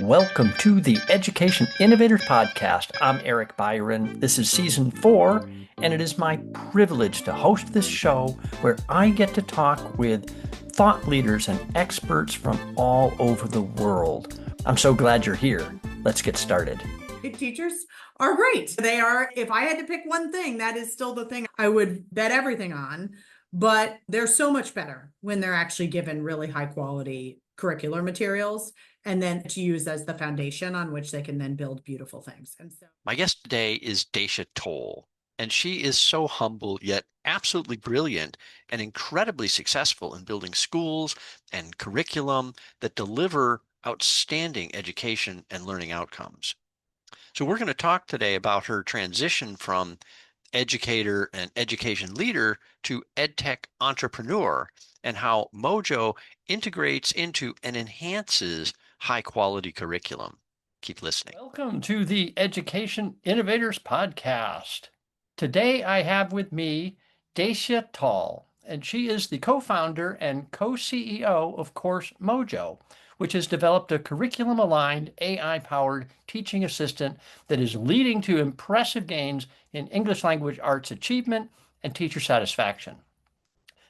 Welcome to the Education Innovators Podcast. I'm Eric Byron. This is season 4, and it is my privilege to host this show where I get to talk with thought leaders and experts from all over the world. I'm so glad you're here. Let's get started. Teachers are great. They are, if I had to pick one thing, that is still the thing I would bet everything on. But they're so much better when they're actually given really high quality curricular materials and then to use as the foundation on which they can then build beautiful things. And so my guest today is Dacia Toll, and she is so humble yet absolutely brilliant and incredibly successful in building schools and curriculum that deliver outstanding education and learning outcomes. So we're going to talk today about her transition from educator and education leader to EdTech entrepreneur and how Mojo integrates into and enhances high quality curriculum. Keep listening. Welcome to the Education Innovators Podcast. Today I have with me Dacia Toll, and she is the co-founder and co-CEO of Coursemojo, which has developed a curriculum-aligned, AI-powered teaching assistant that is leading to impressive gains in English language arts achievement and teacher satisfaction.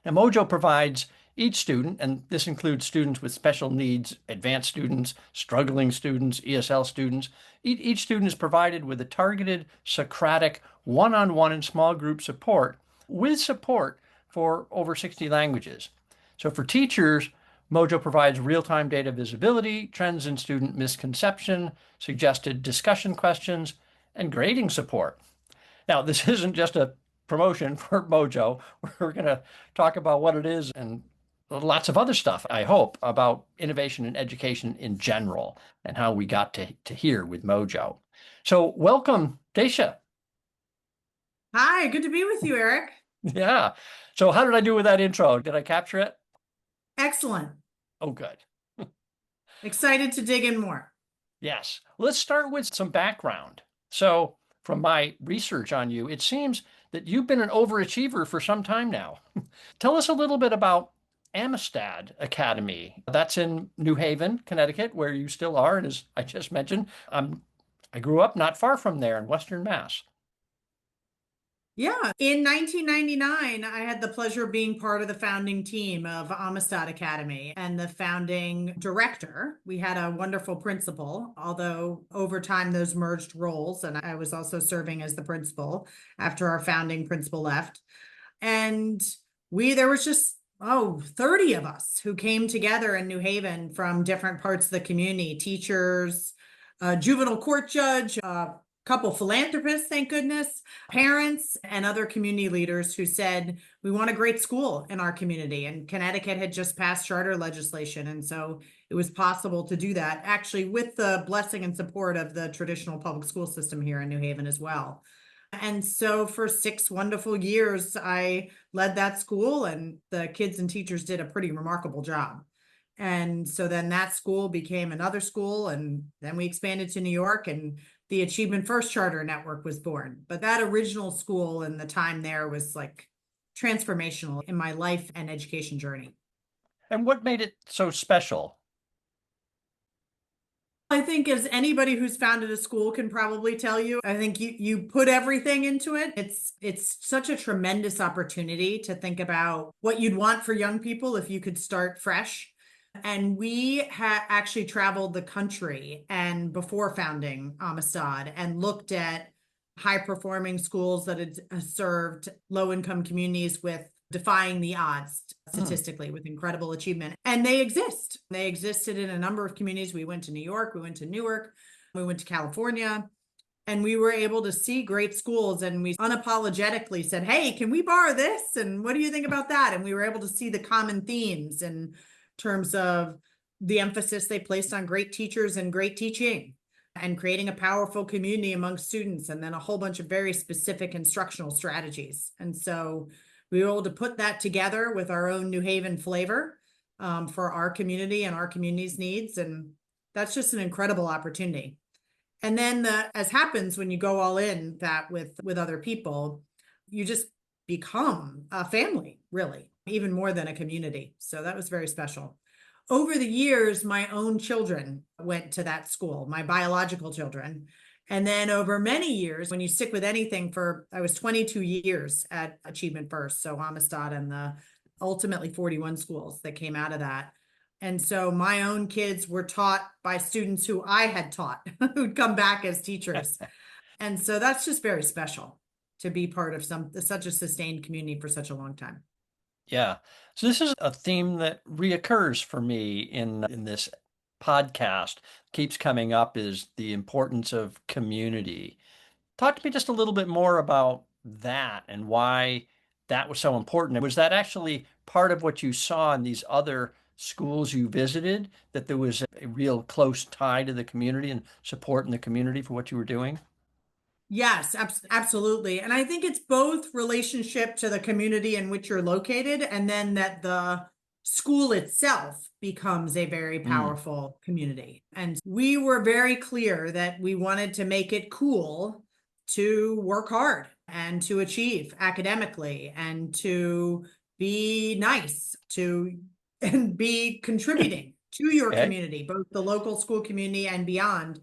Now, Mojo provides each student, and this includes students with special needs, advanced students, struggling students, ESL students, each student is provided with a targeted Socratic one-on-one and small group support with support for over 60 languages. So for teachers, Mojo provides real-time data visibility, trends in student misconception, suggested discussion questions, and grading support. Now, this isn't just a promotion for Mojo. We're going to talk about what it is and lots of other stuff, I hope, about innovation in education in general and how we got to here with Mojo. So welcome, Dacia. hi, good to be with you, Eric. Yeah. So how did I do with that intro? Did I capture it? Excellent. Oh, good. Excited to dig in more. Yes. Let's start with some background. So from my research on you, it seems that you've been an overachiever for some time now. Tell us a little bit about Amistad Academy. That's in New Haven, Connecticut, where you still are. And as I just mentioned, I grew up not far from there in Western Mass. Yeah, in 1999, I had the pleasure of being part of the founding team of Amistad Academy and the founding director. We had a wonderful principal, although over time those merged roles, and I was also serving as the principal after our founding principal left. And there was just 30 of us who came together in New Haven from different parts of the community, teachers, a juvenile court judge, couple philanthropists, thank goodness, parents, and other community leaders who said, we want a great school in our community. And Connecticut had just passed charter legislation. And so it was possible to do that, actually with the blessing and support of the traditional public school system here in New Haven as well. And so for 6 wonderful years, I led that school, and the kids and teachers did a pretty remarkable job. And so then that school became another school, and then we expanded to New York, and the Achievement First Charter Network was born. But that original school and the time there was like transformational in my life and education journey. And what made it so special? I think as anybody who's founded a school can probably tell you, I think you put everything into it. It's such a tremendous opportunity to think about what you'd want for young people if you could start fresh. And we actually traveled the country and before founding Amistad and looked at high-performing schools that had served low-income communities with defying the odds statistically with incredible achievement. And they exist. They existed in a number of communities. We went to New York, we went to Newark, we went to California, and we were able to see great schools. And we unapologetically said, hey, can we borrow this? And what do you think about that? And we were able to see the common themes in terms of the emphasis they placed on great teachers and great teaching and creating a powerful community among students, and then a whole bunch of very specific instructional strategies. And so we were able to put that together with our own New Haven flavor for our community and our community's needs. And that's just an incredible opportunity. And then as happens when you go all in that with other people, you just become a family, really, even more than a community. So that was very special. Over the years, my own children went to that school, my biological children. And then over many years, when you stick with anything I was 22 years at Achievement First, so Amistad and the ultimately 41 schools that came out of that. And so my own kids were taught by students who I had taught, who'd come back as teachers. And so that's just very special to be part of such a sustained community for such a long time. Yeah. So this is a theme that reoccurs for me in this podcast. Keeps coming up is the importance of community. Talk to me just a little bit more about that and why that was so important. Was that actually part of what you saw in these other schools you visited, that there was a real close tie to the community and support in the community for what you were doing? Yes, absolutely. And I think it's both relationship to the community in which you're located, and then that the school itself becomes a very Mm, powerful community. And we were very clear that we wanted to make it cool to work hard and to achieve academically and to be nice and be contributing to your okay. community, both the local school community and beyond.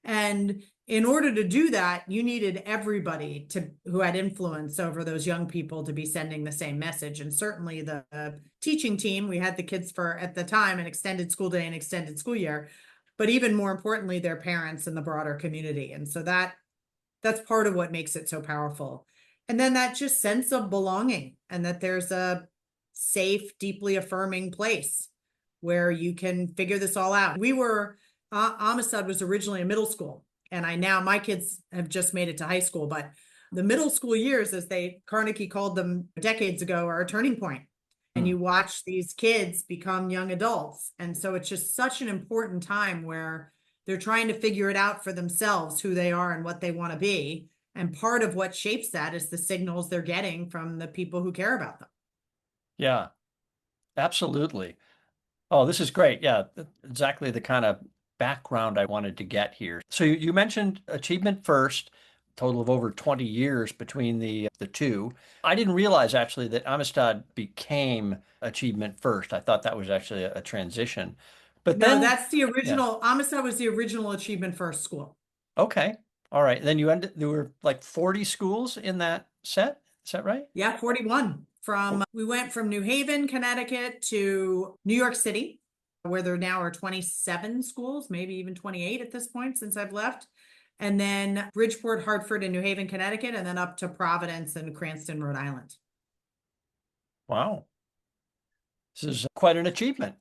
And in order to do that, you needed everybody who had influence over those young people to be sending the same message. And certainly the teaching team, we had the kids for, at the time, an extended school day and extended school year, but even more importantly, their parents and the broader community. And so that's part of what makes it so powerful. And then that just sense of belonging, and that there's a safe, deeply affirming place where you can figure this all out. Amistad was originally a middle school, and my kids have just made it to high school, but the middle school years, as Carnegie called them decades ago, are a turning point. And Mm, you watch these kids become young adults. And so it's just such an important time where they're trying to figure it out for themselves, who they are and what they want to be. And part of what shapes that is the signals they're getting from the people who care about them. yeah, absolutely. Oh, this is great. Yeah, exactly the kind of background I wanted to get here. So you mentioned Achievement First, total of over 20 years between the two. I didn't realize actually that Amistad became Achievement First. I thought that was actually a transition. But No, then, that's the yeah, original. Amistad was the original Achievement First school. okay. All right. And then there were like 40 schools in that set. Is that right? Yeah, 41. Oh, We went from New Haven, Connecticut to New York City, where there now are 27 schools, maybe even 28 at this point since I've left. And then Bridgeport, Hartford, and New Haven, Connecticut, and then up to Providence and Cranston, Rhode Island. wow. This is quite an achievement.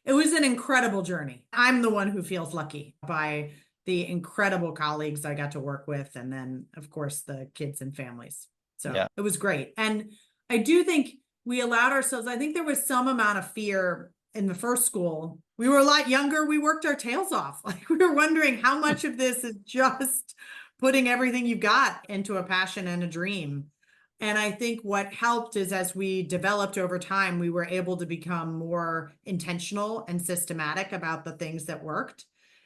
It was an incredible journey. I'm the one who feels lucky by the incredible colleagues I got to work with, and then, of course, the kids and families. So Yeah. it was great. And I do think we allowed ourselves, I think there was some amount of fear in the first school. We were a lot younger. We worked our tails off. Like, we were wondering how much of this is just putting everything you've got into a passion and a dream. And I think what helped is, as we developed over time, we were able to become more intentional and systematic about the things that worked.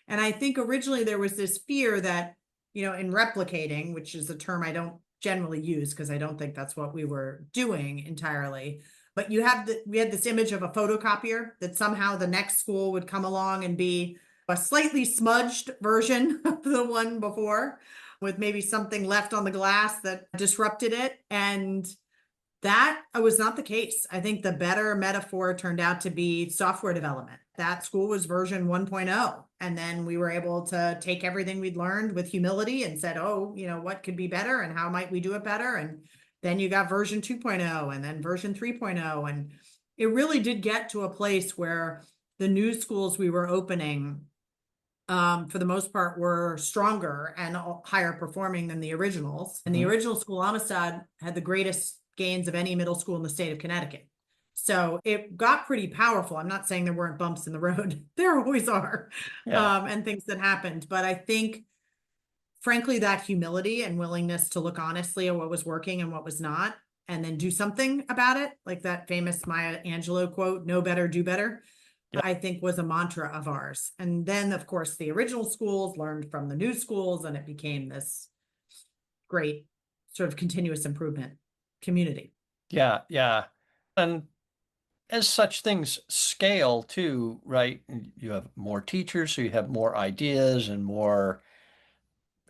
And I think originally there was this fear that, in replicating, which is a term I don't generally use because I don't think that's what we were doing entirely. But we had this image of a photocopier, that somehow the next school would come along and be a slightly smudged version of the one before, with maybe something left on the glass that disrupted it. And that was not the case. I think the better metaphor turned out to be software development. That school was version 1.0. And then we were able to take everything we'd learned with humility and said, oh, what could be better and how might we do it better? And then you got version 2.0 and then version 3.0. And it really did get to a place where the new schools we were opening, for the most part, were stronger and higher performing than the originals. And the original school, Amistad, had the greatest gains of any middle school in the state of Connecticut. So it got pretty powerful. I'm not saying there weren't bumps in the road. There always are, Yeah. and things that happened. But I think, frankly, that humility and willingness to look honestly at what was working and what was not, and then do something about it, like that famous Maya Angelou quote, "Know better, do better," Yeah. I think was a mantra of ours. And then, of course, the original schools learned from the new schools, and it became this great sort of continuous improvement community. Yeah, yeah. And as such things scale too, right? You have more teachers, so you have more ideas and more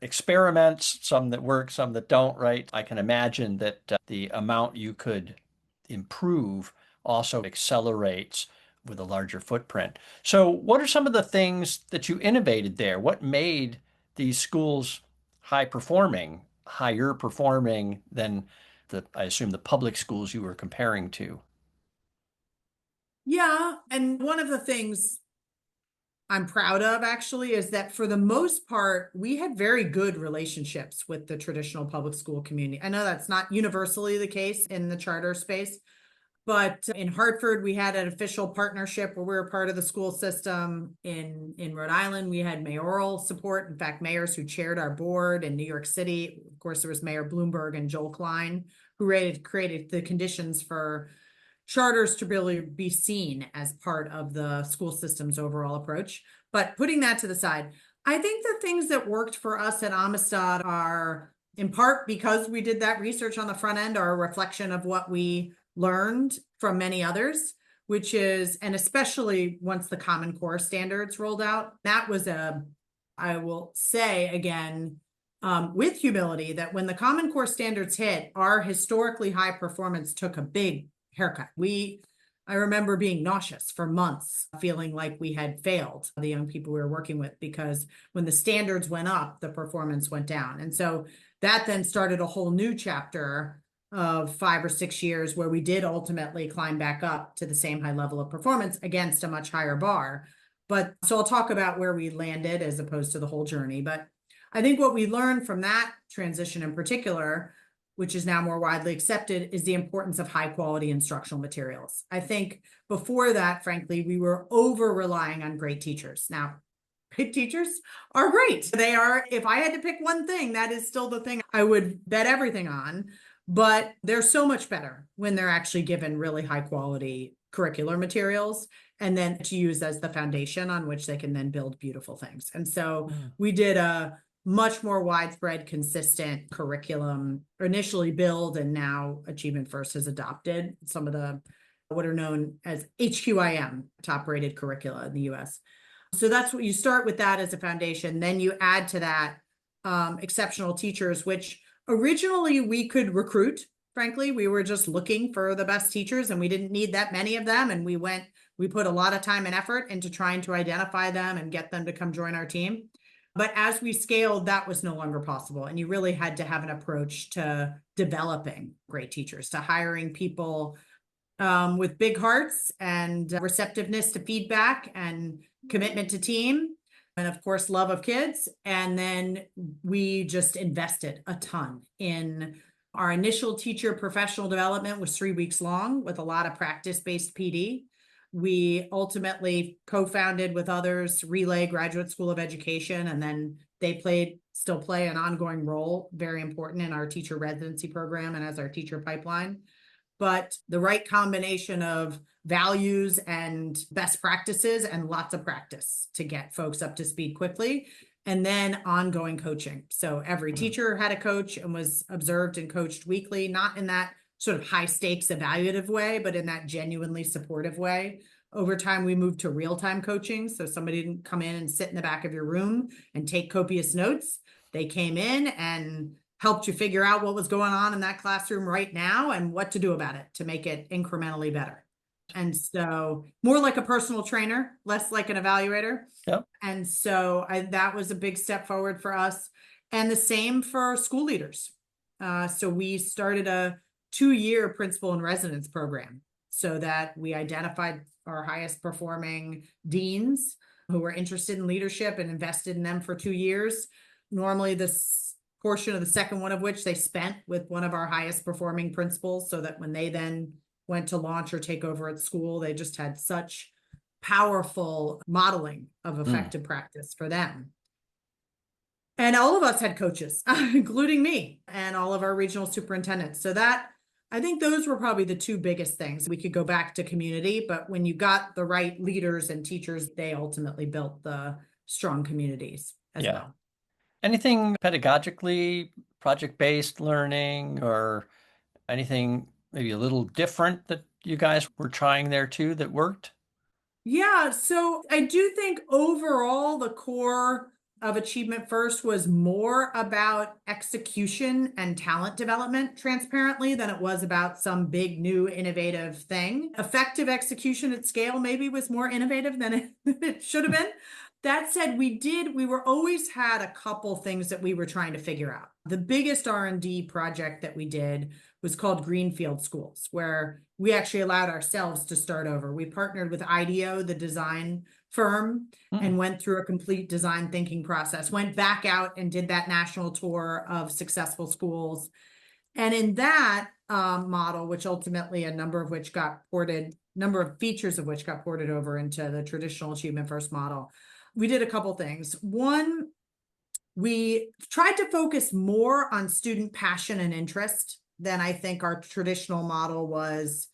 experiments, some that work, some that don't, right? I can imagine that the amount you could improve also accelerates with a larger footprint. So, what are some of the things that you innovated there? What made these schools higher performing than I assume, the public schools you were comparing to? Yeah. And one of the things I'm proud of actually is that for the most part, we had very good relationships with the traditional public school community. I know that's not universally the case in the charter space, but in Hartford, we had an official partnership where we were part of the school system. In Rhode Island, we had mayoral support. In fact, mayors who chaired our board. In New York City, of course, there was Mayor Bloomberg and Joel Klein, who created the conditions for charters to really be seen as part of the school system's overall approach. But putting that to the side, I think the things that worked for us at Amistad are, in part because we did that research on the front end, are a reflection of what we learned from many others, which is, and especially once the Common Core standards rolled out, that was I will say again, with humility, that when the Common Core standards hit, our historically high performance took a big haircut. I remember being nauseous for months, feeling like we had failed the young people we were working with, because when the standards went up, the performance went down. And so that then started a whole new chapter of 5 or 6 years where we did ultimately climb back up to the same high level of performance against a much higher bar. But so I'll talk about where we landed as opposed to the whole journey. But I think what we learned from that transition in particular, which is now more widely accepted, is the importance of high quality instructional materials. I think before that, frankly, we were over relying on great teachers. Now, great teachers are great. They are, if I had to pick one thing, that is still the thing I would bet everything on. But they're so much better when they're actually given really high quality curricular materials and then to use as the foundation on which they can then build beautiful things. And so we did a much more widespread, consistent curriculum, initially build, and now Achievement First has adopted some of the what are known as HQIM, top rated curricula in the US. So that's what you start with, that as a foundation. Then you add to that exceptional teachers, which originally we could recruit. Frankly, we were just looking for the best teachers and we didn't need that many of them. And we put a lot of time and effort into trying to identify them and get them to come join our team. But as we scaled, that was no longer possible. And you really had to have an approach to developing great teachers, to hiring people with big hearts and receptiveness to feedback and commitment to team. And of course, love of kids. And then we just invested a ton in our initial teacher professional development, was 3 weeks long with a lot of practice-based PD. We ultimately co-founded with others Relay Graduate School of Education, and then they still play an ongoing role, very important in our teacher residency program and as our teacher pipeline. But the right combination of values and best practices and lots of practice to get folks up to speed quickly, and then ongoing coaching. So every teacher had a coach and was observed and coached weekly, not in that sort of high stakes evaluative way, but in that genuinely supportive way. Over time, we moved to real-time coaching. So somebody didn't come in and sit in the back of your room and take copious notes. They came in and helped you figure out what was going on in that classroom right now and what to do about it to make it incrementally better. And so more like a personal trainer, less like an evaluator. Yep. And so that was a big step forward for us. And the same for school leaders. So we started a 2-year principal in residence program so that we identified our highest performing deans who were interested in leadership and invested in them for 2 years. Normally this portion of the second one of which they spent with one of our highest performing principals, so that when they then went to launch or take over at school, they just had such powerful modeling of effective practice for them. And all of us had coaches, including me and all of our regional superintendents. So that, I think those were probably the 2 biggest things. We could go back to community, but when you got the right leaders and teachers, they ultimately built the strong communities as well. Anything pedagogically, project-based learning, or Anything maybe a little different that you guys were trying there too that worked? Yeah, so I do think overall the core of Achievement First was more about execution and talent development transparently than it was about some big new innovative thing. Effective execution at scale maybe was more innovative than it should have been. That said, we were always had a couple things that we were trying to figure out. The biggest R&D project that we did was called Greenfield Schools, where we actually allowed ourselves to start over. We partnered with IDEO, the design firm, and went through a complete design thinking process, went back out and did that national tour of successful schools. And in that model, which ultimately a number of features of which got ported over into the traditional Achievement First model, we did a couple things. One, we tried to focus more on student passion and interest than I think our traditional model was,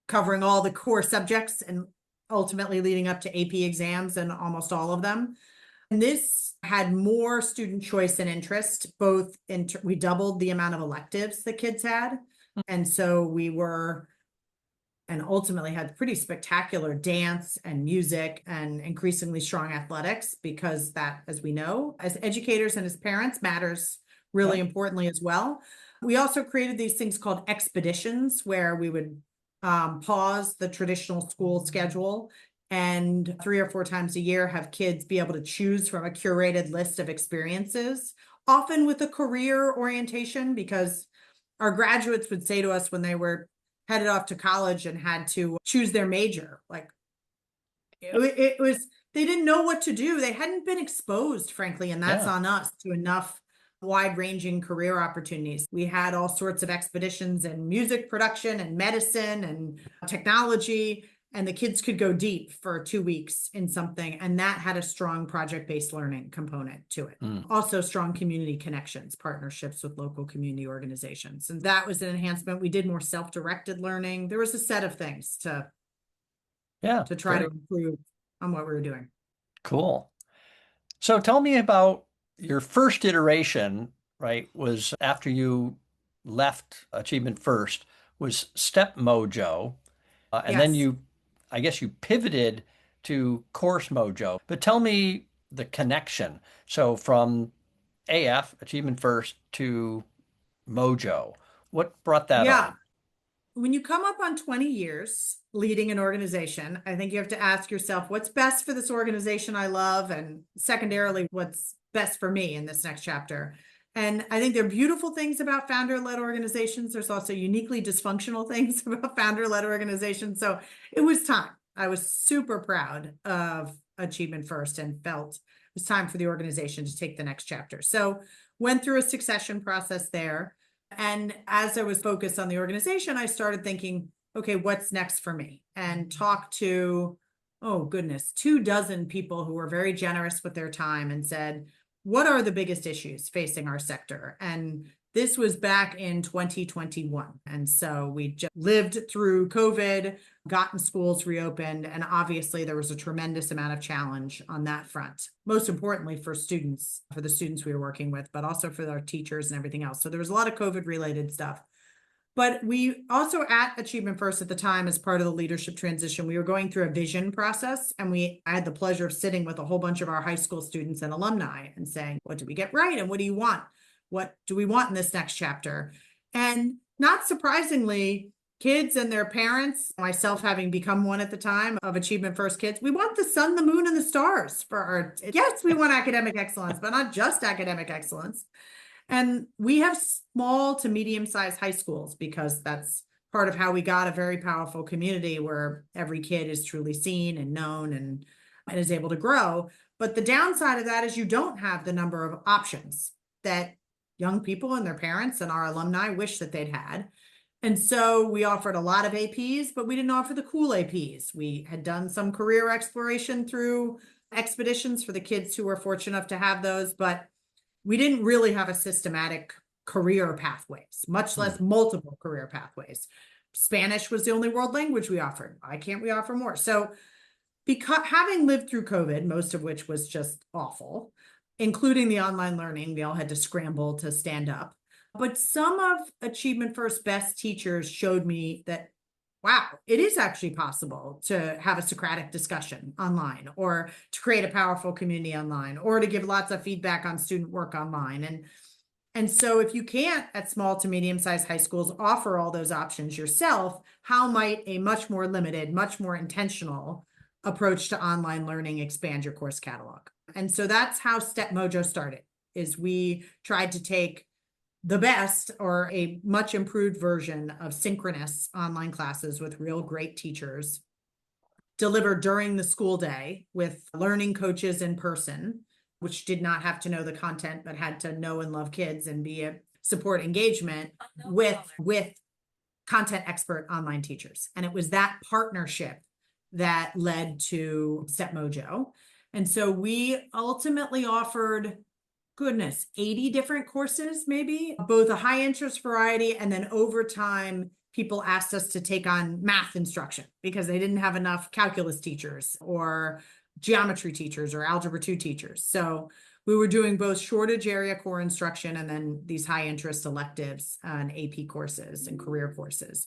covering all the core subjects and ultimately leading up to AP exams and almost all of them. And this had more student choice and interest, we doubled the amount of electives the kids had. And so and ultimately had pretty spectacular dance and music and increasingly strong athletics, because that, as we know, as educators and as parents, matters really importantly as well. We also created these things called expeditions, where we would pause the traditional school schedule and 3 or 4 times a year have kids be able to choose from a curated list of experiences, often with a career orientation, because our graduates would say to us when they were headed off to college and had to choose their major, like it was, they didn't know what to do. They hadn't been exposed, frankly, and that's on us, to enough wide-ranging career opportunities. We had all sorts of expeditions in music production and medicine and technology, and the kids could go deep for 2 weeks in something, and that had a strong project-based learning component to it. Also strong community connections, partnerships with local community organizations, and that was an enhancement. We did more self-directed learning. There was a set of things to try to improve on what we were doing. Cool. So tell me about your first iteration, right, was after you left Achievement First, was Step Mojo. And then I guess you pivoted to Coursemojo. But tell me the connection. So from AF, Achievement First, to Mojo, what brought that on? When you come up on 20 years leading an organization, I think you have to ask yourself, what's best for this organization I love? And secondarily, what's best for me in this next chapter? And I think there are beautiful things about founder-led organizations. There's also uniquely dysfunctional things about founder-led organizations. So it was time. I was super proud of Achievement First and felt it was time for the organization to take the next chapter. So went through a succession process there. And as I was focused on the organization, I started thinking, okay, what's next for me? And talked to, 24 people who were very generous with their time and said, what are the biggest issues facing our sector? And this was back in 2021. And so we just lived through COVID, gotten schools reopened, and obviously there was a tremendous amount of challenge on that front. Most importantly for students, for the students we were working with, but also for our teachers and everything else. So there was a lot of COVID related stuff. But we also at Achievement First at the time, as part of the leadership transition, we were going through a vision process, and I had the pleasure of sitting with a whole bunch of our high school students and alumni and saying, what did we get right? And what do you want? What do we want in this next chapter? And not surprisingly, kids and their parents, myself having become one at the time of Achievement First kids, we want the sun, the moon, and the stars for our, yes, we want academic excellence, but not just academic excellence. And we have small to medium-sized high schools because that's part of how we got a very powerful community where every kid is truly seen and known and is able to grow. But the downside of that is you don't have the number of options that young people and their parents and our alumni wish that they'd had. And so we offered a lot of APs, but we didn't offer the cool APs. We had done some career exploration through expeditions for the kids who were fortunate enough to have those, but we didn't really have a systematic career pathways, much less multiple career pathways. Spanish was the only world language we offered. Why can't we offer more? So because having lived through COVID, most of which was just awful, including the online learning, we all had to scramble to stand up. But some of Achievement First best teachers showed me that, wow, it is actually possible to have a Socratic discussion online, or to create a powerful community online, or to give lots of feedback on student work online. And so if you can't, at small to medium-sized high schools, offer all those options yourself, how might a much more limited, much more intentional approach to online learning expand your course catalog? And so that's how Mojo started, is we tried to take the best, or a much improved version of synchronous online classes with real great teachers, delivered during the school day with learning coaches in person, which did not have to know the content, but had to know and love kids and be a support engagement with content expert online teachers. And it was that partnership that led to Mojo. And so we ultimately offered, goodness, 80 different courses, maybe, both a high interest variety, and then over time, people asked us to take on math instruction because they didn't have enough calculus teachers or geometry teachers or algebra 2 teachers. So we were doing both shortage area core instruction and then these high interest electives and AP courses and career courses.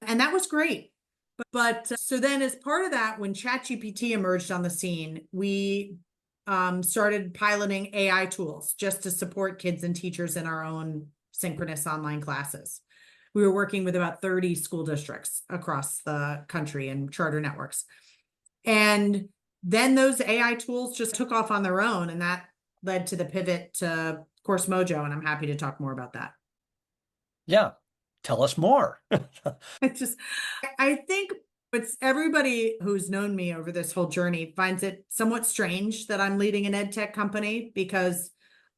And that was great. But so then as part of that, when ChatGPT emerged on the scene, we started piloting AI tools just to support kids and teachers in our own synchronous online classes. We were working with about 30 school districts across the country and charter networks. And then those AI tools just took off on their own, and that led to the pivot to Coursemojo, and I'm happy to talk more about that. Yeah, tell us more. I think it's everybody who's known me over this whole journey finds it somewhat strange that I'm leading an EdTech company, because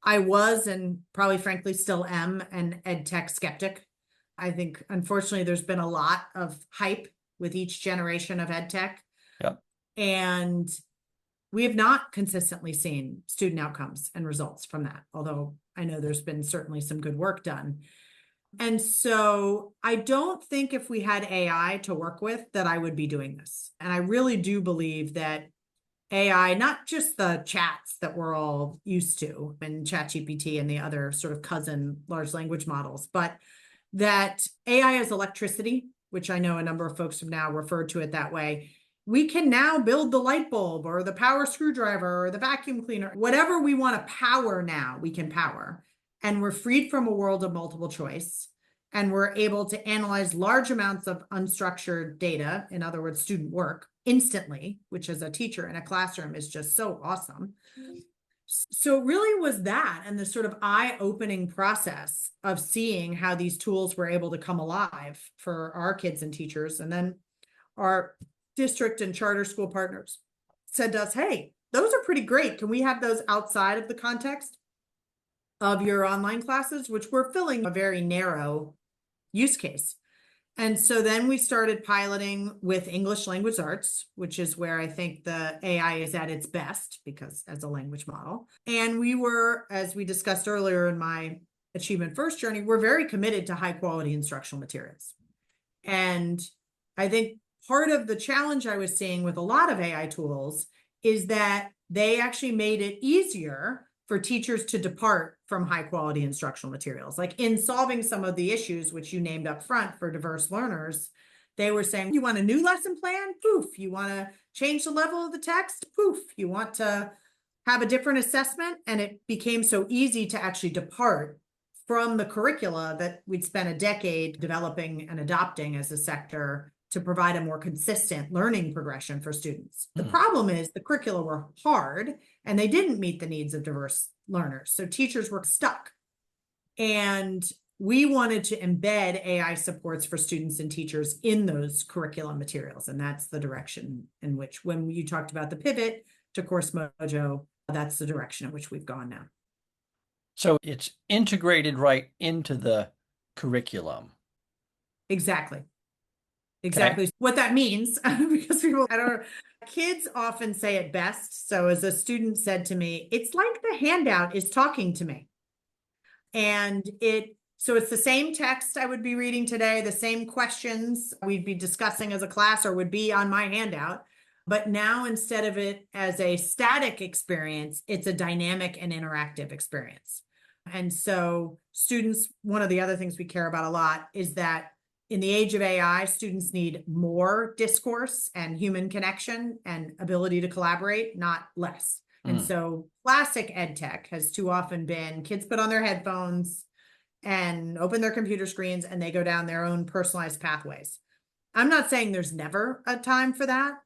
I was, and probably frankly still am, an EdTech skeptic. I think, unfortunately, there's been a lot of hype with each generation of EdTech. Yep. And we have not consistently seen student outcomes and results from that, although I know there's been certainly some good work done. And so I don't think if we had AI to work with that I would be doing this. And I really do believe that AI, not just the chats that we're all used to, and ChatGPT and the other sort of cousin large language models, but that AI is electricity, which I know a number of folks have now referred to it that way. We can now build the light bulb or the power screwdriver or the vacuum cleaner, whatever we want to power now, we can power. And we're freed from a world of multiple choice. And we're able to analyze large amounts of unstructured data, in other words, student work, instantly, which as a teacher in a classroom is just so awesome. So it really was that, and the sort of eye-opening process of seeing how these tools were able to come alive for our kids and teachers. And then our district and charter school partners said to us, hey, those are pretty great. Can we have those outside of the context of your online classes, which we're filling a very narrow use case? And so then we started piloting with English language arts, which is where I think the AI is at its best, because as a language model. And we were, as we discussed earlier in my Achievement First journey, we're very committed to high quality instructional materials. And I think part of the challenge I was seeing with a lot of AI tools is that they actually made it easier for teachers to depart from high quality instructional materials. Like in solving some of the issues, which you named up front for diverse learners, they were saying, you want a new lesson plan? Poof. You want to change the level of the text? Poof. You want to have a different assessment? And it became so easy to actually depart from the curricula that we'd spent a decade developing and adopting as a sector to provide a more consistent learning progression for students. The problem is the curricula were hard and they didn't meet the needs of diverse learners. So teachers were stuck. And we wanted to embed AI supports for students and teachers in those curriculum materials. And that's the direction in which, when you talked about the pivot to Coursemojo, that's the direction in which we've gone now. So it's integrated right into the curriculum. Exactly. Exactly. Okay. What that means, because people, I don't know, kids often say it best. So as a student said to me, it's like the handout is talking to me. And so it's the same text I would be reading today, the same questions we'd be discussing as a class or would be on my handout. But now instead of it as a static experience, it's a dynamic and interactive experience. And so students, one of the other things we care about a lot is that in the age of AI, students need more discourse and human connection and ability to collaborate, not less. And so classic EdTech has too often been kids put on their headphones and open their computer screens and they go down their own personalized pathways. I'm not saying there's never a time for that,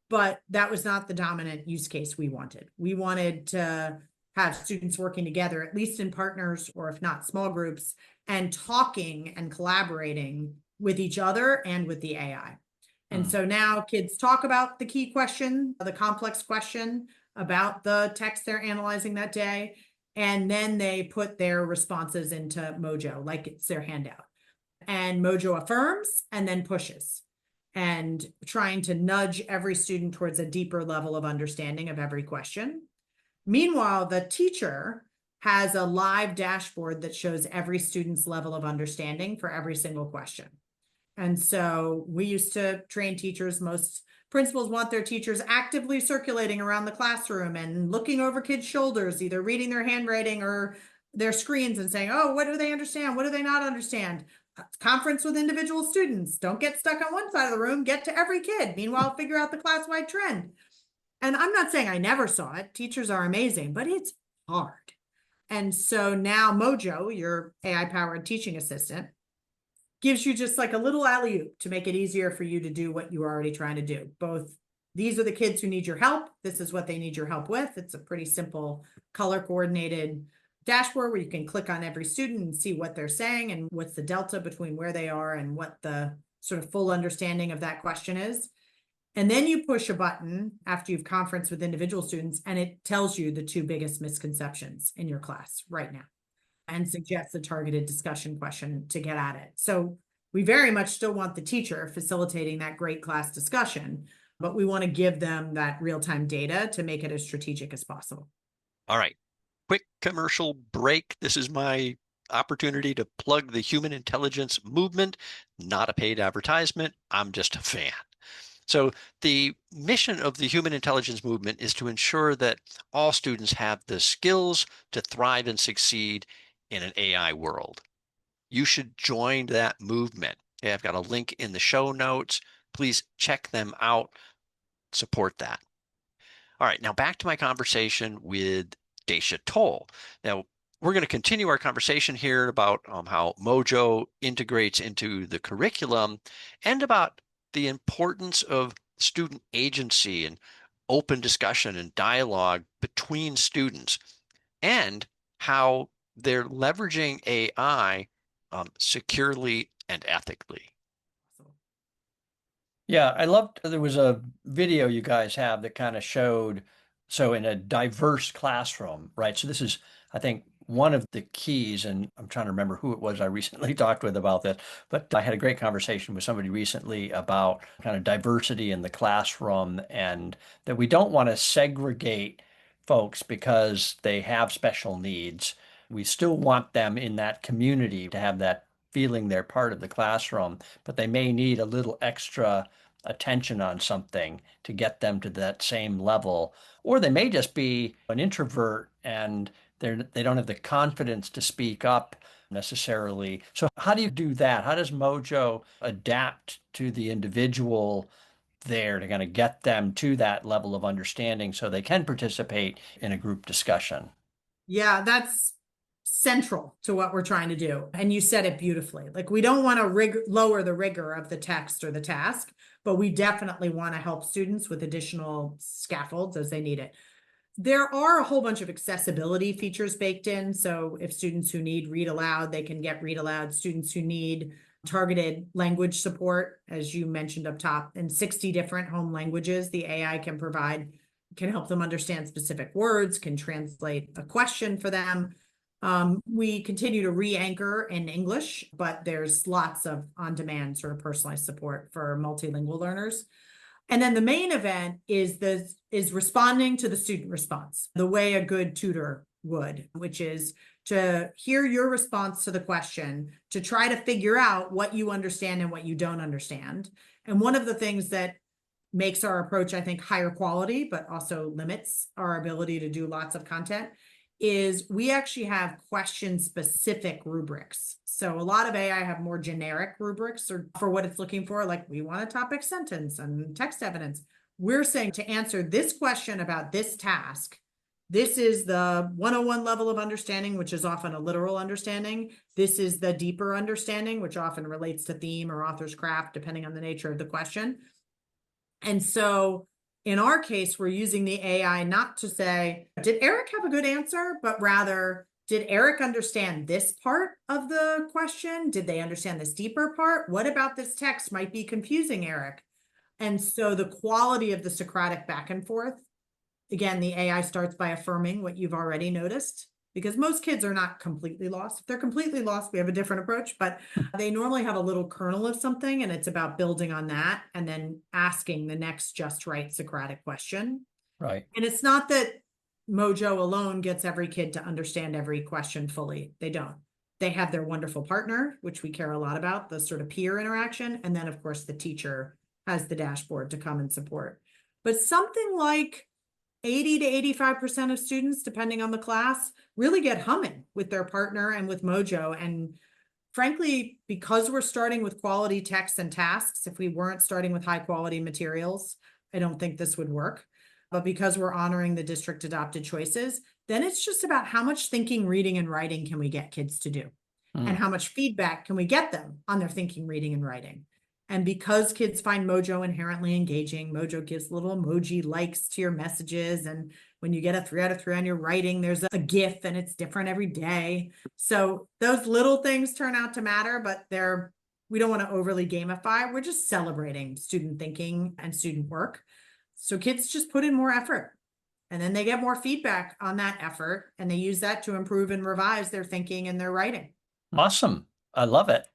but that was not the dominant use case we wanted. We wanted to have students working together, at least in partners, or if not small groups, and talking and collaborating with each other and with the AI. And so now kids talk about the key question, the complex question about the text they're analyzing that day, and then they put their responses into Mojo, like it's their handout. And Mojo affirms and then pushes, and trying to nudge every student towards a deeper level of understanding of every question. Meanwhile, the teacher has a live dashboard that shows every student's level of understanding for every single question. And so we used to train teachers. Most principals want their teachers actively circulating around the classroom and looking over kids' shoulders, either reading their handwriting or their screens and saying, oh, what do they understand? What do they not understand? Conference with individual students. Don't get stuck on one side of the room, get to every kid. Meanwhile, figure out the class-wide trend. And I'm not saying I never saw it. Teachers are amazing, but it's hard. And so now Mojo, your AI-powered teaching assistant, gives you just like a little alley-oop to make it easier for you to do what you were already trying to do. Both, these are the kids who need your help. This is what they need your help with. It's a pretty simple color-coordinated dashboard where you can click on every student and see what they're saying and what's the delta between where they are and what the sort of full understanding of that question is. And then you push a button after you've conferenced with individual students, and it tells you the two biggest misconceptions in your class right now and suggests a targeted discussion question to get at it. So we very much still want the teacher facilitating that great class discussion, but we want to give them that real-time data to make it as strategic as possible. All right, quick commercial break. This is my opportunity to plug the human intelligence movement, not a paid advertisement. I'm just a fan. So the mission of the human intelligence movement is to ensure that all students have the skills to thrive and succeed in an AI world. You should join that movement. Okay, I've got a link in the show notes. Please check them out. Support that. All right, now back to my conversation with Dacia Toll. Now, we're going to continue our conversation here about how Mojo integrates into the curriculum and about the importance of student agency and open discussion and dialogue between students, and how they're leveraging AI securely and ethically. Yeah, I loved there was a video you guys have that kind of showed, so in a diverse classroom, right? So this is, I think, one of the keys, and I'm trying to remember who it was I recently talked with about this, but I had a great conversation with somebody recently about kind of diversity in the classroom, and that we don't want to segregate folks because they have special needs. We still want them in that community to have that feeling they're part of the classroom, but they may need a little extra attention on something to get them to that same level. Or they may just be an introvert and they don't have the confidence to speak up necessarily. So how do you do that? How does Mojo adapt to the individual there to kind of get them to that level of understanding so they can participate in a group discussion? Yeah, that's central to what we're trying to do. And you said it beautifully. Like, we don't want to lower the rigor of the text or the task, but we definitely want to help students with additional scaffolds as they need it. There are a whole bunch of accessibility features baked in. So if students who need read aloud, they can get read aloud. Students who need targeted language support, as you mentioned up top, in 60 different home languages, the AI can provide, can help them understand specific words, can translate a question for them. We continue to re-anchor in English, but there's lots of on-demand sort of personalized support for multilingual learners. And then the main event is responding to the student response, the way a good tutor would, which is to hear your response to the question, to try to figure out what you understand and what you don't understand. And one of the things that makes our approach, I think, higher quality, but also limits our ability to do lots of content, is we actually have question-specific rubrics. So a lot of AI have more generic rubrics or for what it's looking for, like we want a topic sentence and text evidence. We're saying to answer this question about this task, this is the 101 level of understanding, which is often a literal understanding. This is the deeper understanding, which often relates to theme or author's craft, depending on the nature of the question. And so in our case, we're using the AI not to say, did Eric have a good answer? But rather, did Eric understand this part of the question? Did they understand this deeper part? What about this text might be confusing Eric? And so the quality of the Socratic back and forth, again, the AI starts by affirming what you've already noticed, because most kids are not completely lost. If they're completely lost, we have a different approach, but they normally have a little kernel of something, and it's about building on that and then asking the next just right Socratic question. Right. And it's not that Mojo alone gets every kid to understand every question fully. They don't. They have their wonderful partner, which we care a lot about, the sort of peer interaction. And then, of course, the teacher has the dashboard to come and support. But something like 80 to 85% of students, depending on the class, really get humming with their partner and with Mojo. And frankly, because we're starting with quality texts and tasks, if we weren't starting with high quality materials, I don't think this would work. But because we're honoring the district adopted choices, then it's just about how much thinking, reading, and writing can we get kids to do? And how much feedback can we get them on their thinking, reading, and writing? And because kids find Mojo inherently engaging, Mojo gives little emoji likes to your messages. And when you get a 3 out of 3 on your writing, there's a GIF and it's different every day. So those little things turn out to matter, but we don't want to overly gamify. We're just celebrating student thinking and student work. So kids just put in more effort, and then they get more feedback on that effort, and they use that to improve and revise their thinking and their writing. Awesome. I love it.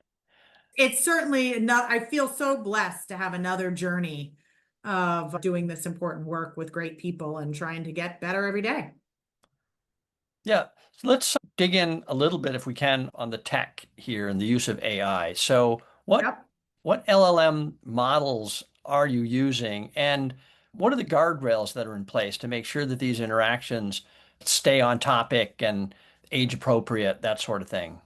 It's certainly not, I feel so blessed to have another journey of doing this important work with great people and trying to get better every day. Yeah. So let's dig in a little bit, if we can, on the tech here and the use of AI. So Yep. what LLM models are you using, and what are the guardrails that are in place to make sure that these interactions stay on topic and age appropriate, that sort of thing?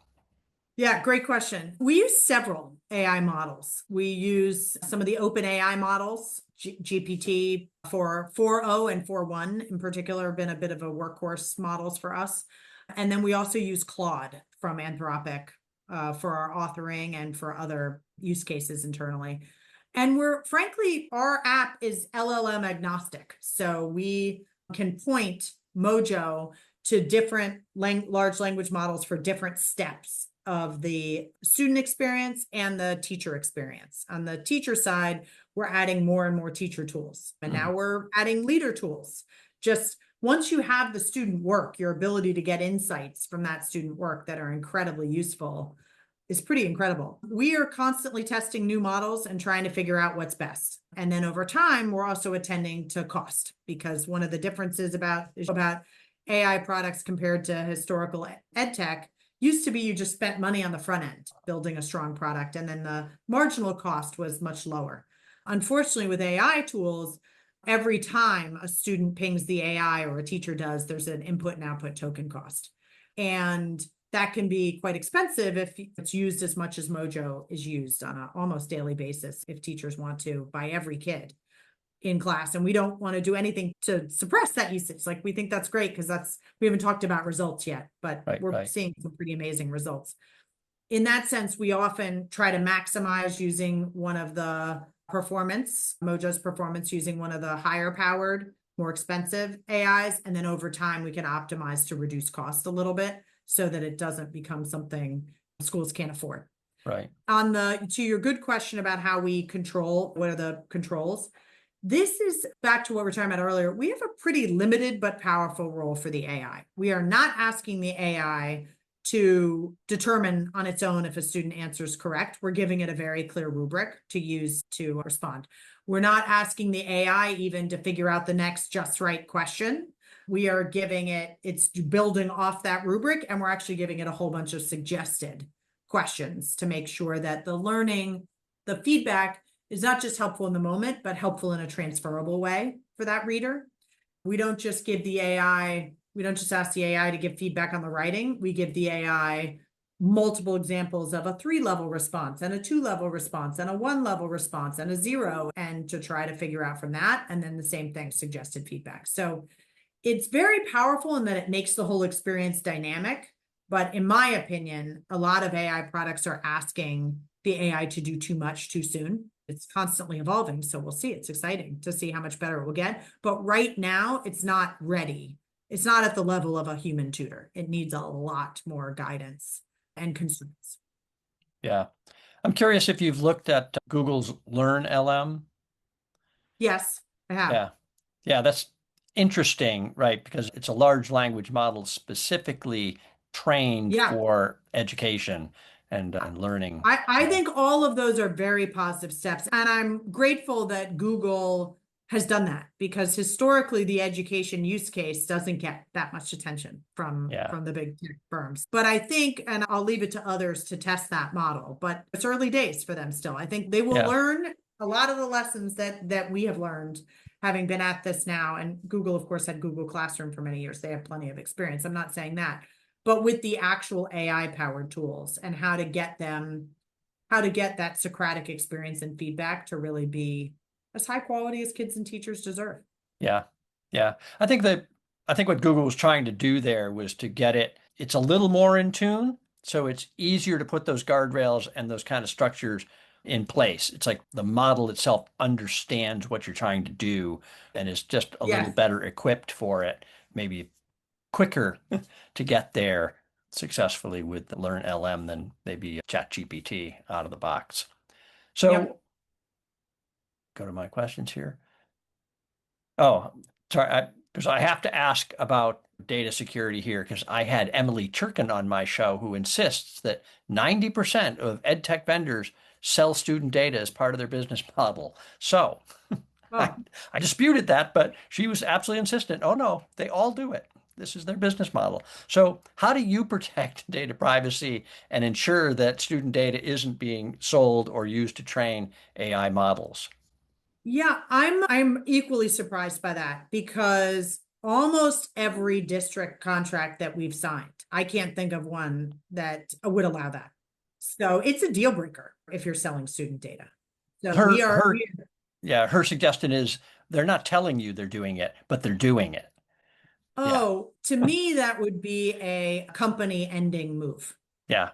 Yeah, great question. We use several AI models. We use some of the open AI models, GPT 4.0 and 4.1 in particular have been a bit of a workhorse models for us. And then we also use Claude from Anthropic for our authoring and for other use cases internally. And frankly, our app is LLM agnostic. So we can point Mojo to different large language models for different steps of the student experience and the teacher experience. On the teacher side, we're adding more and more teacher tools. And now we're adding leader tools. Just once you have the student work, your ability to get insights from that student work that are incredibly useful is pretty incredible. We are constantly testing new models and trying to figure out what's best. And then over time, we're also attending to cost, because one of the differences about AI products compared to historical EdTech used to be you just spent money on the front end building a strong product, and then the marginal cost was much lower. Unfortunately, with AI tools, every time a student pings the AI or a teacher does, there's an input and output token cost. And that can be quite expensive if it's used as much as Mojo is used on an almost daily basis, if teachers want to, by every kid in class. And we don't want to do anything to suppress that usage. Like, we think that's great because we haven't talked about results yet, but we're seeing some pretty amazing results. In that sense, we often try to maximize using one of the Mojo's performance using one of the higher powered, more expensive AIs. And then over time, we can optimize to reduce cost a little bit so that it doesn't become something schools can't afford. Right. To your good question about how we control, what are the controls? This is back to what we were talking about earlier. We have a pretty limited but powerful role for the AI. We are not asking the AI to determine on its own if a student answers correct. We're giving it a very clear rubric to use to respond. We're not asking the AI even to figure out the next just right question. We are giving it's building off that rubric, and we're actually giving it a whole bunch of suggested questions to make sure that the learning, the feedback is not just helpful in the moment, but helpful in a transferable way for that reader. We don't just give the AI We don't just ask the AI to give feedback on the writing. We give the AI multiple examples of a 3-level response and a 2-level response and a 1-level response and a 0, and to try to figure out from that. And then the same thing, suggested feedback. So it's very powerful in that it makes the whole experience dynamic. But in my opinion, a lot of AI products are asking the AI to do too much too soon. It's constantly evolving. So we'll see. It's exciting to see how much better it will get. But right now, it's not ready. It's not at the level of a human tutor. It needs a lot more guidance and constraints. Yeah. I'm curious if you've looked at Google's Learn LM. Yes, I have. Yeah. Yeah, that's interesting, right? Because it's a large language model specifically trained Yeah. for education and learning. I think all of those are very positive steps. And I'm grateful that Google has done that, because historically the education use case doesn't get that much attention from Yeah. the big tech firms. But I think, and I'll leave it to others to test that model, but it's early days for them still. I think they will Yeah. learn a lot of the lessons that we have learned having been at this now. And Google, of course, had Google Classroom for many years. They have plenty of experience. I'm not saying that, but with the actual AI powered tools and how to get that Socratic experience and feedback to really be as high quality as kids and teachers deserve. Yeah. Yeah. I think what Google was trying to do there was to get it's a little more in tune. So it's easier to put those guardrails and those kind of structures in place. It's like the model itself understands what you're trying to do and is just a little Yes. better equipped for it, maybe quicker to get there successfully with the Learn LM than maybe ChatGPT out of the box. So Yep. go to my questions here. Oh, sorry, because I have to ask about data security here because I had Emily Turkin on my show who insists that 90% of EdTech vendors sell student data as part of their business model. So I, Oh, I disputed that, but she was absolutely insistent. Oh no, they all do it. This is their business model. So how do you protect data privacy and ensure that student data isn't being sold or used to train AI models? yeah, I'm equally surprised by that, because almost every district contract that we've signed, I can't think of one that would allow that. So it's a deal breaker if you're selling student data. So Her her yeah, her suggestion is they're not telling you they're doing it, but they're doing it. Yeah. oh, to me, that would be a company ending move. Yeah.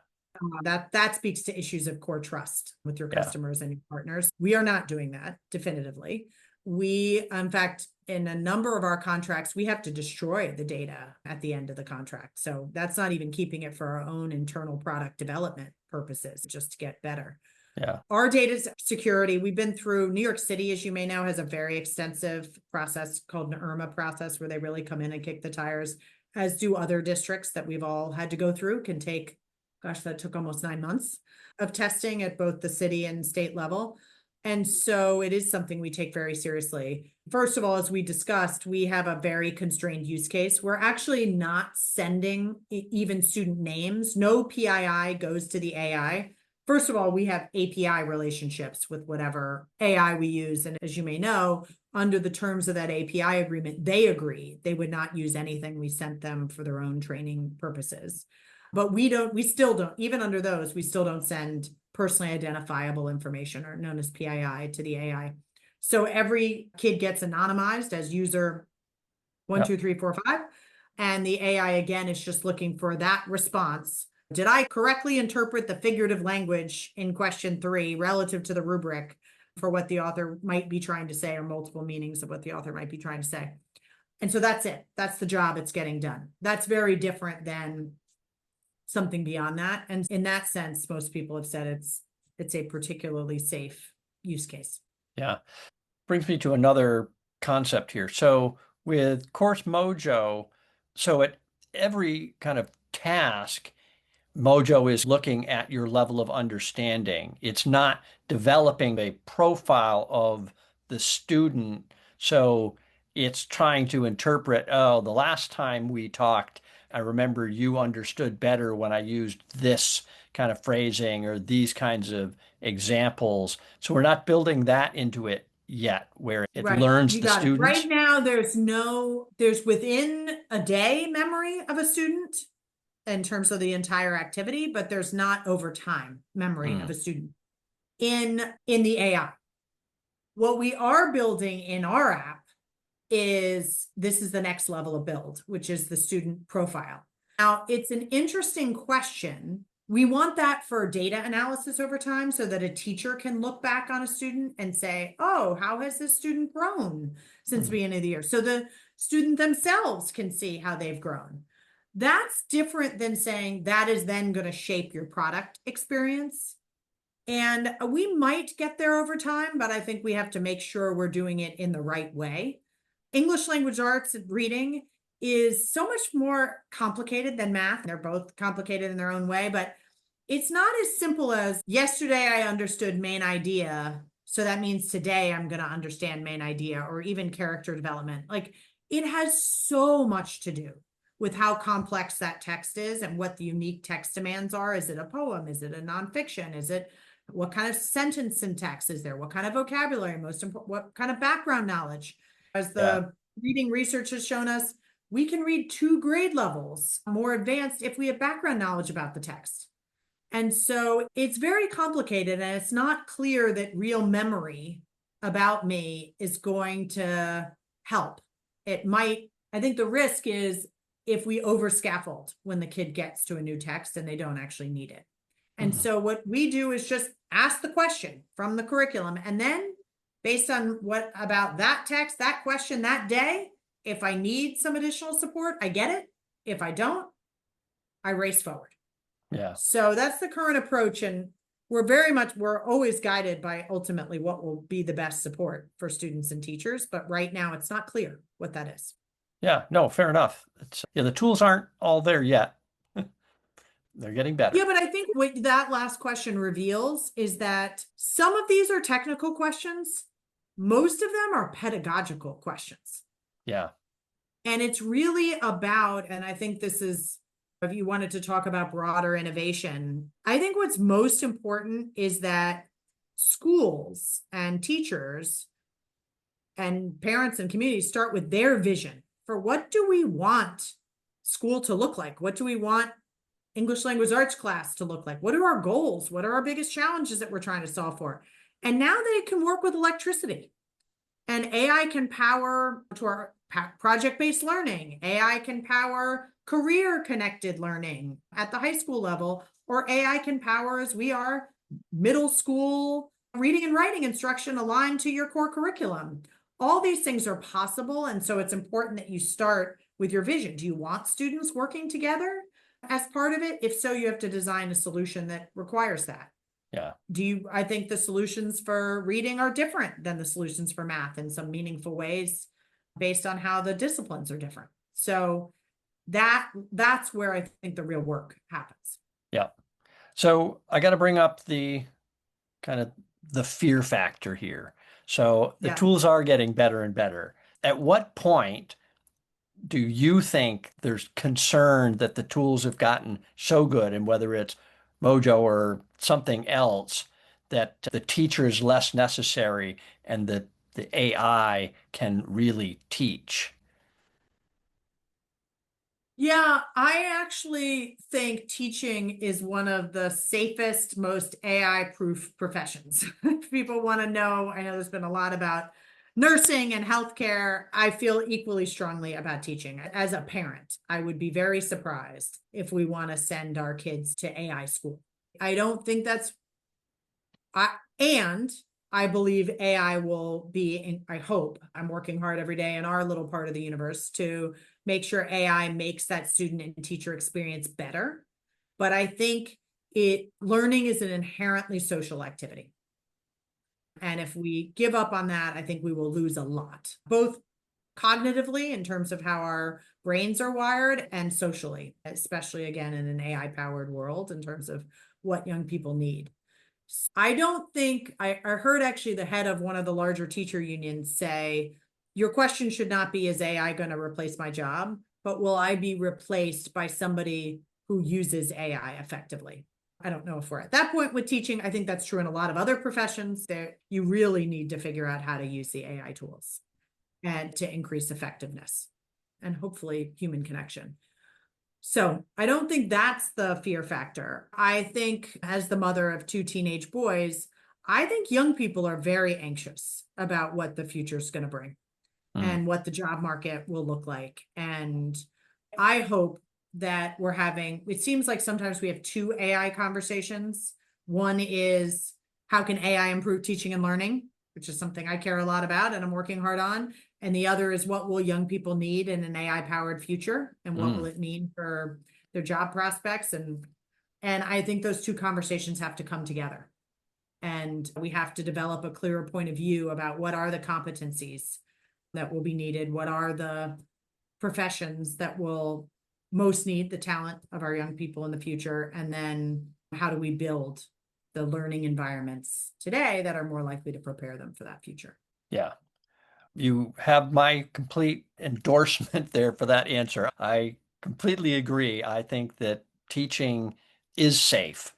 That speaks to issues of core trust with your Yeah. customers and your partners. We are not doing that definitively. We, in fact, in a number of our contracts, we have to destroy the data at the end of the contract. So that's not even keeping it for our own internal product development purposes, just to get better. Yeah. Our data security, we've been through New York City, as you may know, has a very extensive process called an IRMA process, where they really come in and kick the tires, as do other districts that we've all had to go through. Can take, gosh, that took almost 9 months of testing at both the city and state level. And so it is something we take very seriously. First of all, as we discussed, we have a very constrained use case. We're actually not sending even student names. No PII goes to the AI. First of all, we have API relationships with whatever AI we use. And as you may know, under the terms of that API agreement, they agree they would not use anything we sent them for their own training purposes. But we still don't, even under those, we still don't send personally identifiable information, or known as PII, to the AI. So every kid gets anonymized as user 1, 2, 3, 4, 5. And the AI, again, is just looking for that response. Did I correctly interpret the figurative language in question 3 relative to the rubric for what the author might be trying to say, or multiple meanings of what the author might be trying to say? And so that's it. That's the job it's getting done. That's very different than something beyond that. And in that sense, most people have said it's a particularly safe use case. Yeah. Brings me to another concept here. So with Coursemojo, so at every kind of task, Mojo is looking at your level of understanding. It's not developing a profile of the student. So it's trying to interpret, oh, the last time we talked, I remember you understood better when I used this kind of phrasing or these kinds of examples. So we're not building that into it yet where it Right. learns You the got it. students? Right now, there's within a day memory of a student in terms of the entire activity, but there's not over time memory of Mm, a student in the AI. What we are building in our app is this is the next level of build, which is the student profile. Now, it's an interesting question. We want that for data analysis over time so that a teacher can look back on a student and say, oh, how has this student grown since the beginning of the year? So the student themselves can see how they've grown. That's different than saying that is then going to shape your product experience. And we might get there over time, but I think we have to make sure we're doing it in the right way. English language arts and reading is so much more complicated than math. They're both complicated in their own way, but it's not as simple as yesterday I understood main idea. So that means today I'm going to understand main idea or even character development. Like it has so much to do with how complex that text is and what the unique text demands are. Is it a poem? Is it a nonfiction? Is it what kind of sentence syntax is there? What kind of vocabulary? Most important, what kind of background knowledge? As the reading research has shown us, we can read 2 grade levels more advanced if we have background knowledge about the text. And so it's very complicated and it's not clear that real memory about me is going to help. It might, I think the risk is if we over scaffold when the kid gets to a new text and they don't actually need it. And so what we do is just ask the question from the curriculum. And then based on what about that text, that question, that day, if I need some additional support, I get it. If I don't, I race forward. yeah. So that's the current approach. And we're always guided by ultimately what will be the best support for students and teachers. But right now it's not clear what that is. Yeah, no, fair enough. The tools aren't all there yet. They're getting better. Yeah, but I think what that last question reveals is that some of these are technical questions. Most of them are pedagogical questions. Yeah. And it's really about, and I think this is, if you wanted to talk about broader innovation, I think what's most important is that schools and teachers and parents and communities start with their vision for what do we want school to look like? What do we want English language arts class to look like? What are our goals? What are our biggest challenges that we're trying to solve for? And now they can work with electricity. And AI can power to our project-based learning. AI can power career-connected learning at the high school level, or AI can power, as we are, middle school reading and writing instruction aligned to your core curriculum. All these things are possible, and so it's important that you start with your vision. Do you want students working together as part of it? If so, you have to design a solution that requires that. Yeah. I think the solutions for reading are different than the solutions for math in some meaningful ways based on how the disciplines are different. So that's where I think the real work happens. Yeah. So I got to bring up the kind of the fear factor here. So the tools are getting better and better. At what point do you think there's concern that the tools have gotten so good, and whether it's Mojo or something else, that the teacher is less necessary and that the AI can really teach? Yeah, I actually think teaching is one of the safest, most AI-proof professions. If people want to know, I know there's been a lot about nursing and healthcare. I feel equally strongly about teaching. As a parent, I would be very surprised if we want to send our kids to AI school. I don't think and I believe AI will be, I hope, I'm working hard every day in our little part of the universe to make sure AI makes that student and teacher experience better. But I think learning is an inherently social activity. And if we give up on that, I think we will lose a lot, both cognitively in terms of how our brains are wired and socially, especially again in an AI powered world in terms of what young people need. I don't think, I heard actually the head of one of the larger teacher unions say, your question should not be, is AI going to replace my job? But will I be replaced by somebody who uses AI effectively? I don't know if we're at that point with teaching. I think that's true in a lot of other professions that you really need to figure out how to use the AI tools and to increase effectiveness and hopefully human connection. So I don't think that's the fear factor. I think, as the mother of two teenage boys, I think young people are very anxious about what the future is going to bring and what the job market will look like. And I hope that we're having, it seems like sometimes we have two AI conversations. One is, how can AI improve teaching and learning, which is something I care a lot about and I'm working hard on. And the other is, what will young people need in an AI powered future? And what will it mean for their job prospects? And I think those two conversations have to come together. And we have to develop a clearer point of view about what are the competencies that will be needed, what are the professions that will most need the talent of our young people in the future, and then how do we build the learning environments today that are more likely to prepare them for that future. Yeah. You have my complete endorsement there for that answer. I completely agree. I think that teaching is safe.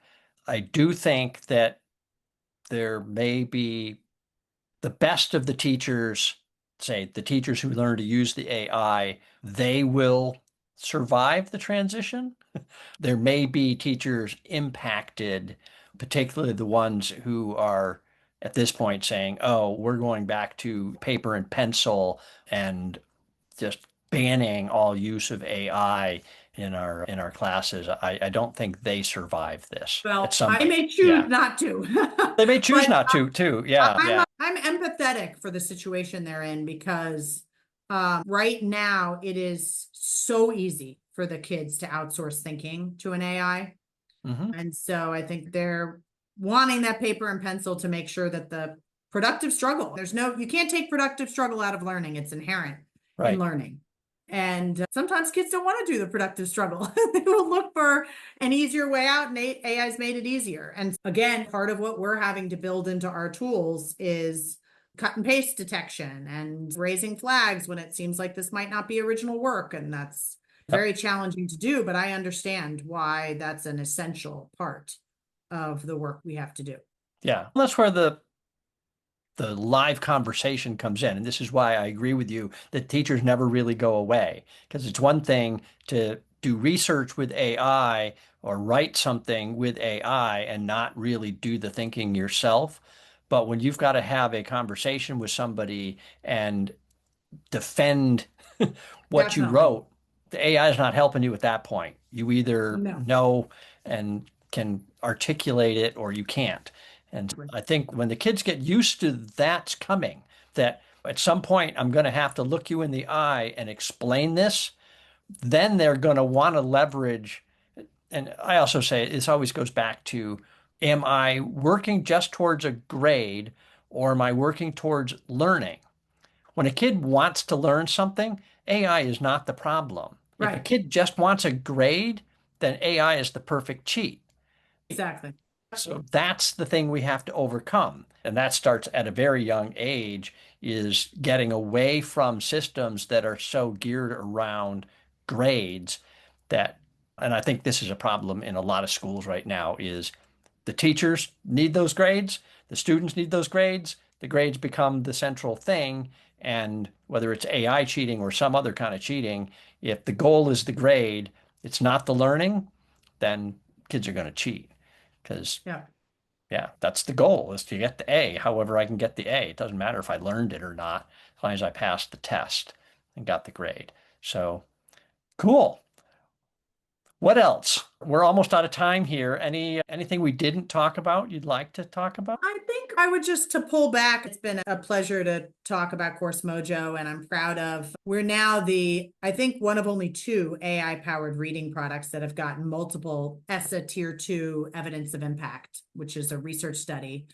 I do think that there may be the best of the teachers, say the teachers who learn to use the AI, they will survive the transition. There may be teachers impacted, particularly the ones who are at this point saying, oh, we're going back to paper and pencil and just banning all use of AI in our classes. I don't think they survive this Well, at some I point. may choose not to. They may choose But not to, too. Yeah, yeah. I'm empathetic for the situation they're in, because right now it is so easy for the kids to outsource thinking to an AI. And so I think they're wanting that paper and pencil to make sure that the productive struggle, you can't take productive struggle out of learning. It's inherent in learning. And sometimes kids don't want to do the productive struggle. They will look for an easier way out, and AI's made it easier. And again, part of what we're having to build into our tools is cut and paste detection and raising flags when it seems like this might not be original work. And that's very challenging to do, but I understand why that's an essential part of the work we have to do. Yeah. That's where the live conversation comes in. And this is why I agree with you that teachers never really go away, because it's one thing to do research with AI or write something with AI and not really do the thinking yourself. But when you've got to have a conversation with somebody and defend what you Definitely. wrote, the AI is not helping you at that point. You either No. know and can articulate it or you can't. And I think when the kids get used to that's coming, that at some point I'm going to have to look you in the eye and explain this, then they're going to want to leverage. And I also say this always goes back to, am I working just towards a grade or am I working towards learning? When a kid wants to learn something, AI is not the problem. If a kid just wants a grade, then AI is the perfect cheat. Exactly. So that's the thing we have to overcome. And that starts at a very young age, is getting away from systems that are so geared around grades that, and I think this is a problem in a lot of schools right now, is the teachers need those grades, the students need those grades, the grades become the central thing. And whether it's AI cheating or some other kind of cheating, if the goal is the grade, it's not the learning, then kids are going to cheat. Because, yeah, that's the goal, is to get the A. However, I can get the A. It doesn't matter if I learned it or not, as long as I passed the test and got the grade. So, cool. What else? We're almost out of time here. Anything we didn't talk about you'd like to talk about? I think I would just, to pull back, it's been a pleasure to talk about Coursemojo, and I'm proud of, we're now I think one of only two AI powered reading products that have gotten multiple ESSA Tier 2 evidence of impact, which is a research study.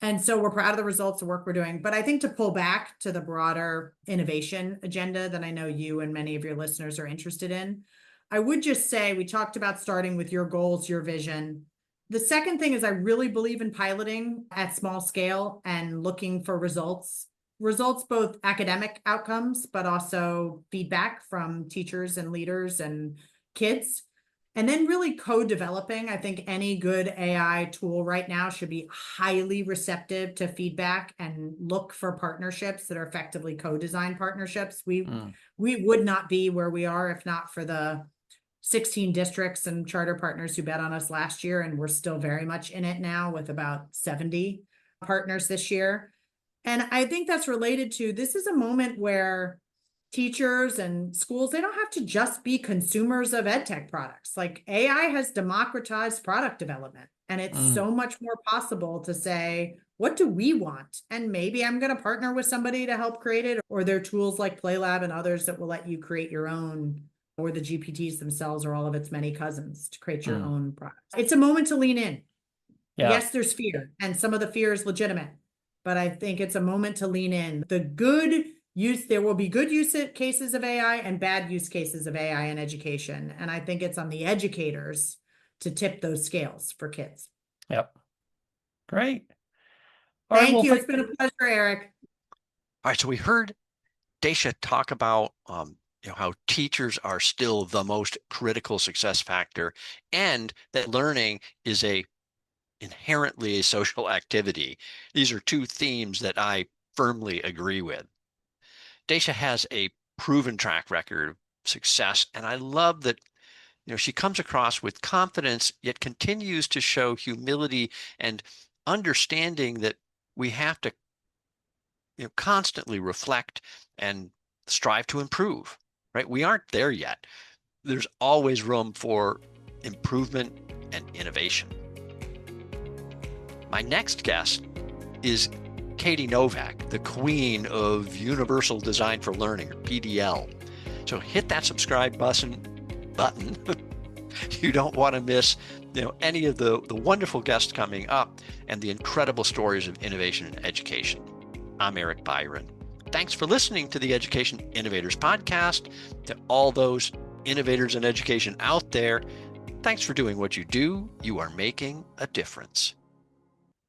And so we're proud of the results of work we're doing. But I think to pull back to the broader innovation agenda that I know you and many of your listeners are interested in, I would just say, we talked about starting with your goals, your vision. The second thing is, I really believe in piloting at small scale and looking for results, both academic outcomes, but also feedback from teachers and leaders and kids. And then really co-developing. I think any good AI tool right now should be highly receptive to feedback and look for partnerships that are effectively co-design partnerships. We would not be where we are if not for the 16 districts and charter partners who bet on us last year, and we're still very much in it now with about 70 partners this year. And I think that's related to, this is a moment where teachers and schools, they don't have to just be consumers of EdTech products. Like AI has democratized product development, and it's so much more possible to say, what do we want? And maybe I'm going to partner with somebody to help create it, or there are tools like PlayLab and others that will let you create your own, or the GPTs themselves or all of its many cousins to create your own product. It's a moment to lean in. Yeah. Yes, there's fear, and some of the fear is legitimate, but I think it's a moment to lean in. The good use, there will be good use cases of AI and bad use cases of AI in education. And I think it's on the educators to tip those scales for kids. Yep. Great. All right, Thank you. It's been a pleasure, Eric. All right, so we heard Dacia talk about how teachers are still the most critical success factor, and that learning is inherently a social activity. These are two themes that I firmly agree with. Dacia has a proven track record of success, and I love that she comes across with confidence, yet continues to show humility and understanding that we have to constantly reflect and strive to improve, right? We aren't there yet. There's always room for improvement and innovation. My next guest is Katie Novak, the queen of Universal Design for Learning, or PDL. So hit that subscribe button. You don't want to miss any of the wonderful guests coming up and the incredible stories of innovation in education. I'm Eric Byron. Thanks for listening to the Education Innovators podcast. To all those innovators in education out there, thanks for doing what you do. You are making a difference.